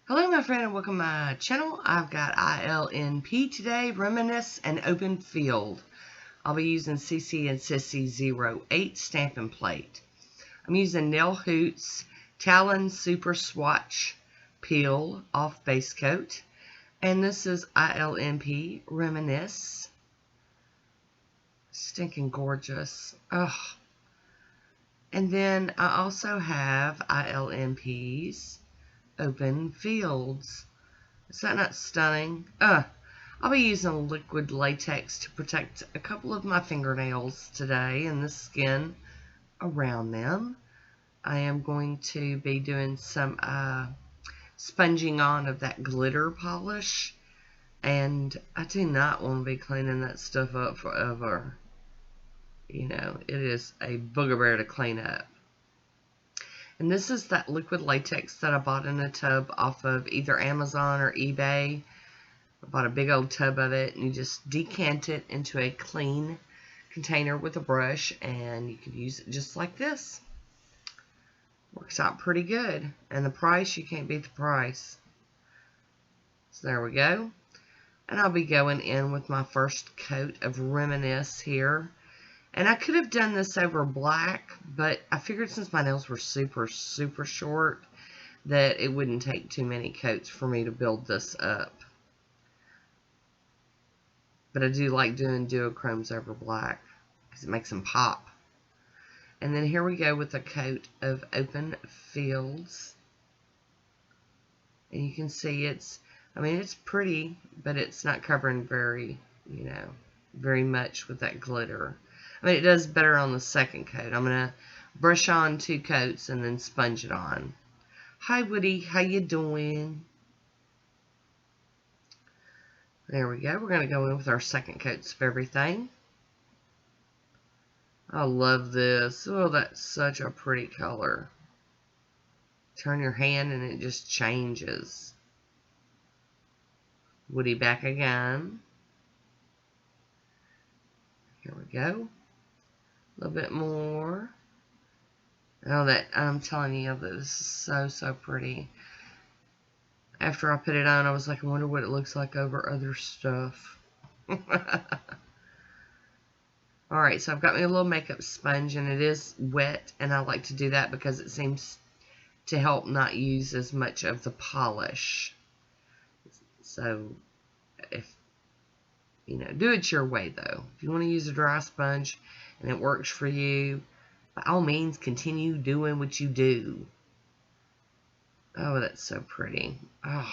Hello my friend and welcome to my channel. I've got ILNP today, Reminisce and Open Field. I'll be using Cici and Sisi 08 stamping plate. I'm using Nail Hoots Talon Super Swatch Peel off base coat. And this is ILNP Reminisce. Stinking gorgeous. Ugh. And then I also have ILNP's Open Fields. Is that not stunning? I'll be using liquid latex to protect a couple of my fingernails today and the skin around them. I am going to be doing some sponging on of that glitter polish, and I do not want to be cleaning that stuff up forever. You know, it is a booger bear to clean up. And this is that liquid latex that I bought in a tub off of either Amazon or eBay. I bought a big old tub of it, and you just decant it into a clean container with a brush, and you can use it just like this. Works out pretty good. And the price, you can't beat the price. So there we go. And I'll be going in with my first coat of Reminisce here. And I could have done this over black, but I figured since my nails were super short that it wouldn't take too many coats for me to build this up. But I do like doing duochromes over black because it makes them pop. And then here we go with a coat of Open Fields. And you can see it's pretty, but it's not covering very much with that glitter. I mean, it does better on the second coat. I'm going to brush on 2 coats and then sponge it on. Hi, Woody. How you doing? There we go. We're going to go in with our second coats of everything. I love this. Oh, that's such a pretty color. Turn your hand and it just changes. Woody back again. Here we go. A little bit more. Oh, that I'm telling you, this is so pretty. After I put it on, I was like, I wonder what it looks like over other stuff. Alright, so I've got me a little makeup sponge, and it is wet, and I like to do that because it seems to help not use as much of the polish. So, do it your way, though. If you want to use a dry sponge and it works for you, by all means, continue doing what you do. Oh, that's so pretty. Oh.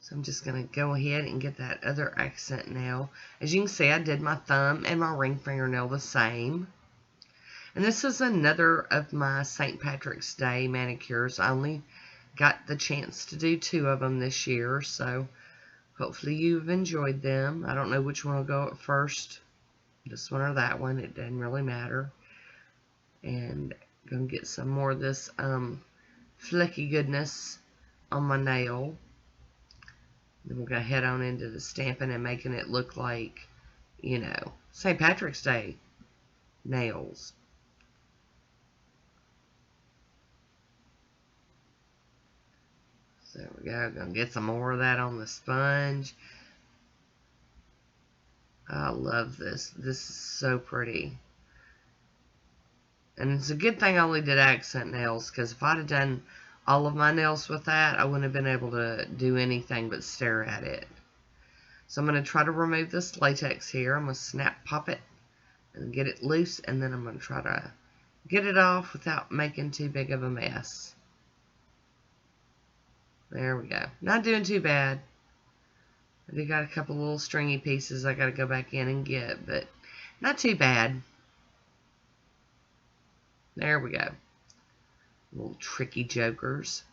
So I'm just going to go ahead and get that other accent nail. As you can see, I did my thumb and my ring fingernail the same. And this is another of my St. Patrick's Day manicures. I only got the chance to do 2 of them this year, so hopefully you've enjoyed them. I don't know which one will go at first, this one or that one. It doesn't really matter. And gonna get some more of this flecky goodness on my nail. Then we're gonna head on into the stamping and making it look like, St. Patrick's Day nails. So there we go. Gonna get some more of that on the sponge. I love this. This is so pretty. And it's a good thing I only did accent nails, because if I'd have done all of my nails with that, I wouldn't have been able to do anything but stare at it. So I'm going to try to remove this latex here. I'm going to snap pop it and get it loose, and then I'm going to try to get it off without making too big of a mess. There we go. Not doing too bad. I do got a couple little stringy pieces I got to go back in and get, but not too bad. There we go. Little tricky jokers.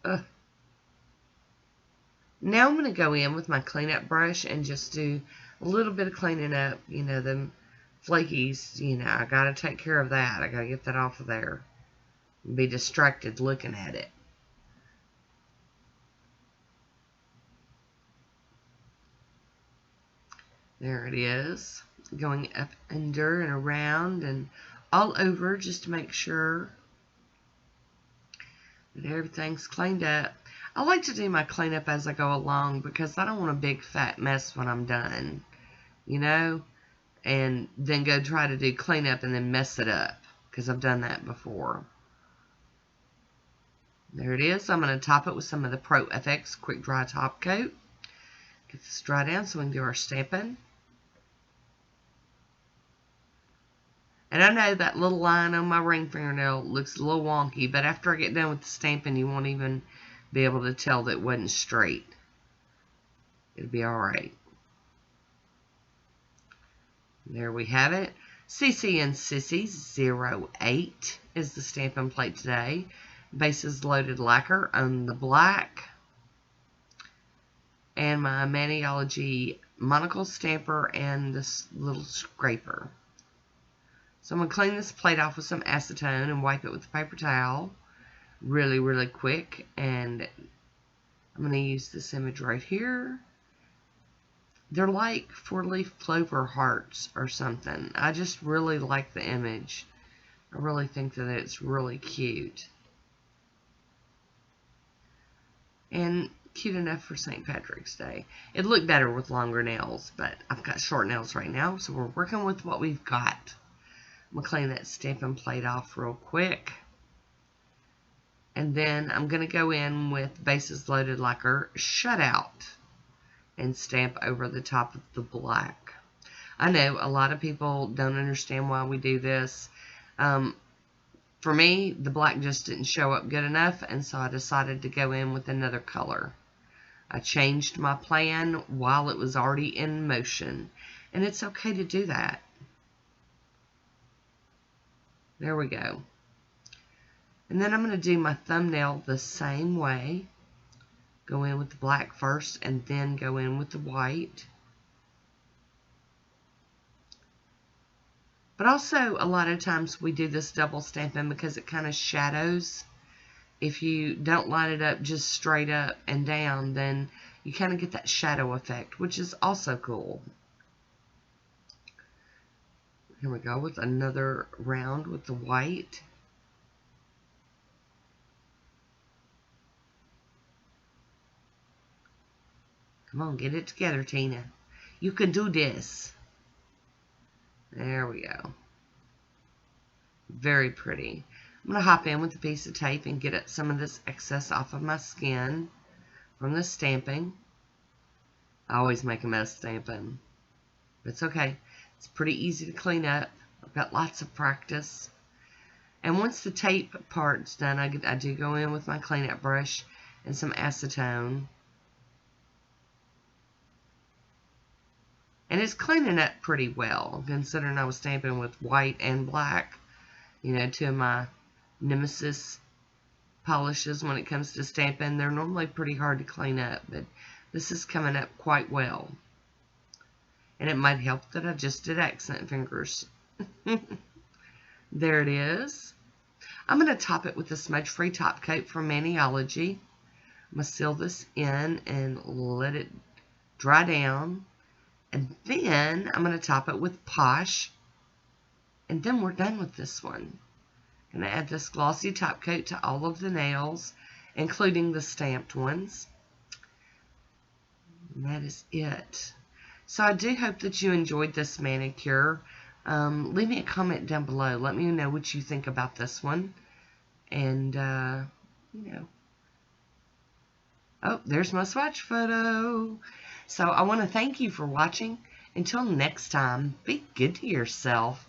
Now I'm going to go in with my cleanup brush and just do a little bit of cleaning up. Them flakies, I got to take care of that. I got to get that off of there. Be distracted looking at it. There it is. going up under and around and all over just to make sure that everything's cleaned up. I like to do my cleanup as I go along because I don't want a big fat mess when I'm done, you know, and then go try to do cleanup and then mess it up because I've done that before. There it is. I'm going to top it with some of the Pro FX Quick Dry Top Coat. Get this dry down so we can do our stamping. And I know that little line on my ring fingernail looks a little wonky, but after I get done with the stamping, you won't even be able to tell that it wasn't straight. It'll be alright. There we have it. Cici and Sisi 08 is the stamping plate today. Bases loaded lacquer on the black. And my Maniology Monocle stamper and this little scraper. So I'm going to clean this plate off with some acetone and wipe it with a paper towel really, really quick. And I'm going to use this image right here. They're like 4-leaf clover hearts or something. I just really like the image. I really think that it's really cute. And cute enough for St. Patrick's Day. It'd look better with longer nails, but I've got short nails right now, so we're working with what we've got. I'm going to clean that stamping plate off real quick. And then I'm going to go in with Bases Loaded Lacquer Shutout and stamp over the top of the black. I know a lot of people don't understand why we do this. For me, the black just didn't show up good enough, and so I decided to go in with another color. I changed my plan while it was already in motion, and it's okay to do that. There we go. And then I'm going to do my thumbnail the same way. Go in with the black first and then go in with the white. But also, a lot of times we do this double stamping because it kind of shadows. If you don't line it up just straight up and down, then you kind of get that shadow effect, which is also cool. Here we go with another round with the white. Come on, get it together, Tina. You can do this. There we go. Very pretty. I'm going to hop in with a piece of tape and get some of this excess off of my skin from the stamping. I always make a mess stamping, but it's okay. It's pretty easy to clean up. I've got lots of practice. And once the tape part's done, I do go in with my cleanup brush and some acetone. And it's cleaning up pretty well, considering I was stamping with white and black. You know, two of my nemesis polishes when it comes to stamping. They're normally pretty hard to clean up, but this is coming up quite well. And it might help that I just did accent fingers. There it is. I'm going to top it with a smudge-free top coat from Maniology. I'm going to seal this in and let it dry down. And then I'm going to top it with Poshe. And then we're done with this one. I'm going to add this glossy top coat to all of the nails, including the stamped ones. And that is it. So I do hope that you enjoyed this manicure. Leave me a comment down below. Let me know what you think about this one. And, you know. Oh, there's my swatch photo. So I want to thank you for watching. Until next time, be good to yourself.